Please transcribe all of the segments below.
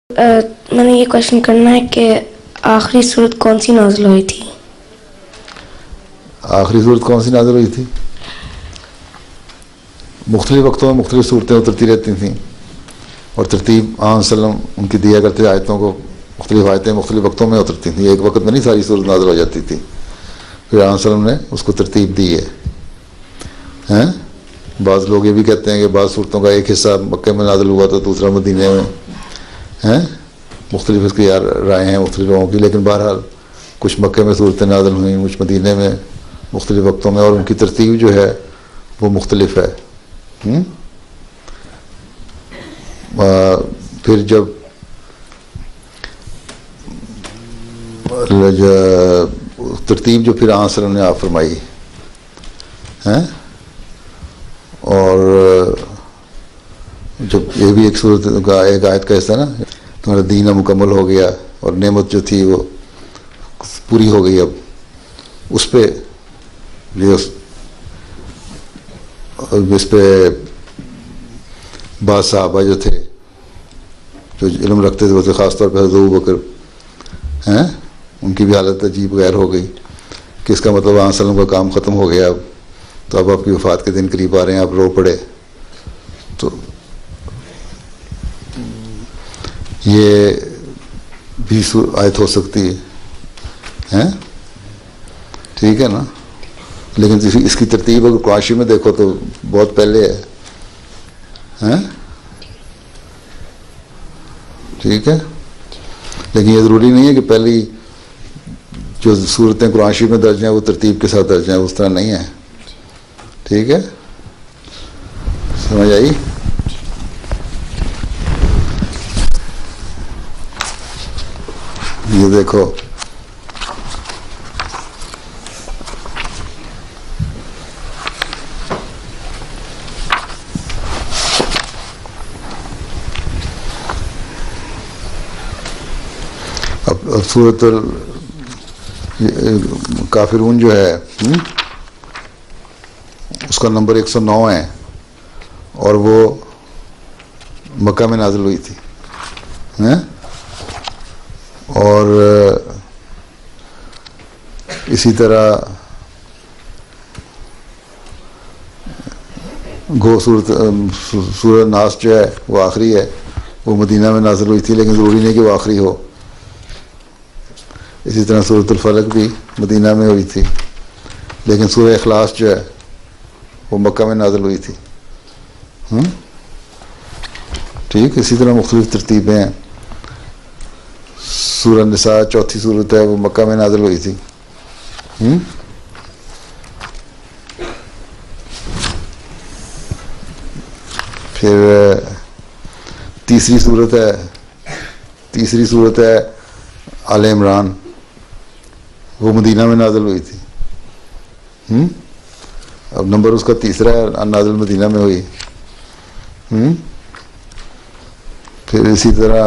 میں نے یہ کوشچن کرنا ہے کہ آخری صورت کون سی نازل ہوئی تھی؟ آخری صورت کون سی نازل ہوئی تھی؟ مختلف وقتوں میں مختلف صورتیں اترتی رہتی تھیں، اور ترتیب عام وسلم ان کی دیا کرتے آیتوں کو مختلف آیتیں مختلف وقتوں میں اترتی تھیں، ایک وقت میں نہیں ساری صورت نازل ہو جاتی تھی. پھر عام وسلم نے اس کو ترتیب دی ہے. بعض لوگ یہ بھی کہتے ہیں کہ بعض صورتوں کا ایک حصہ مکہ میں نازل ہوا تو دوسرا مدینے میں. مختلف اس کی رائے ہیں مختلف لوگوں کی، لیکن بہرحال کچھ مکے میں صورتیں نازل ہوئیں، کچھ مدینے میں مختلف وقتوں میں، اور ان کی ترتیب جو ہے وہ مختلف ہے. پھر جب ترتیب جو پھر آن وسلم نے آپ فرمائی اور جب یہ بھی ایک صورت کا ایک آیت کا حصہ نا، تمہارا دین مکمل ہو گیا اور نعمت جو تھی وہ پوری ہو گئی. اب اس پہ اس پہ بعض صحابہ جو تھے جو علم رکھتے تھے، وہ خاص طور پہ حضرت ابوبکر ان کی بھی حالت عجیب غیر ہو گئی کہ اس کا مطلب آن وسلم کا کام ختم ہو گیا، اب تو اب آپ کی وفات کے دن قریب آ رہے ہیں، آپ رو پڑے. تو یہ بھی آیت ہو سکتی ہے، ٹھیک ہے نا. لیکن اس کی ترتیب اگر قرآن میں دیکھو تو بہت پہلے ہے. ٹھیک ہے، لیکن یہ ضروری نہیں ہے کہ پہلی جو صورتیں قرآن شریف میں درج ہیں وہ ترتیب کے ساتھ درج ہیں، اس طرح نہیں ہے. ٹھیک ہے، سمجھ آئی؟ یہ دیکھو اب سورۃ کافرون جو ہے اس کا نمبر 109 ہے، اور وہ مکہ میں نازل ہوئی تھی. اور اسی طرح سورۃ ناس جو ہے وہ آخری ہے، وہ مدینہ میں نازل ہوئی تھی، لیکن ضروری نہیں کہ وہ آخری ہو. اسی طرح سورۃ الفلق بھی مدینہ میں ہوئی تھی، لیکن سورہ اخلاص جو ہے وہ مکہ میں نازل ہوئی تھی. ٹھیک، اسی طرح مختلف ترتیبیں ہیں. سورہ نساء چوتھی صورت ہے، وہ مکہ میں نازل ہوئی تھی. پھر تیسری صورت ہے آل عمران، وہ مدینہ میں نازل ہوئی تھی. اب نمبر اس کا تیسرا ہے، نازل مدینہ میں ہوئی. پھر اسی طرح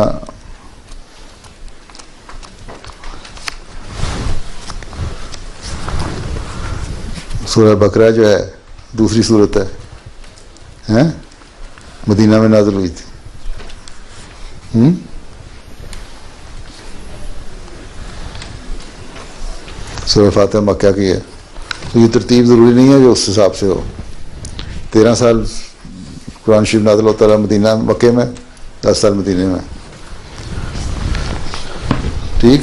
سورہ بقرہ جو ہے دوسری صورت ہے، مدینہ میں نازل ہوئی تھی. سورہ فاتحہ مکہ کی ہے. تو یہ ترتیب ضروری نہیں ہے جو اس حساب سے ہو. 13 سال قرآن شریف نازل ہوتا رہا مدینہ مکے میں، 10 سال مدینے میں. ٹھیک.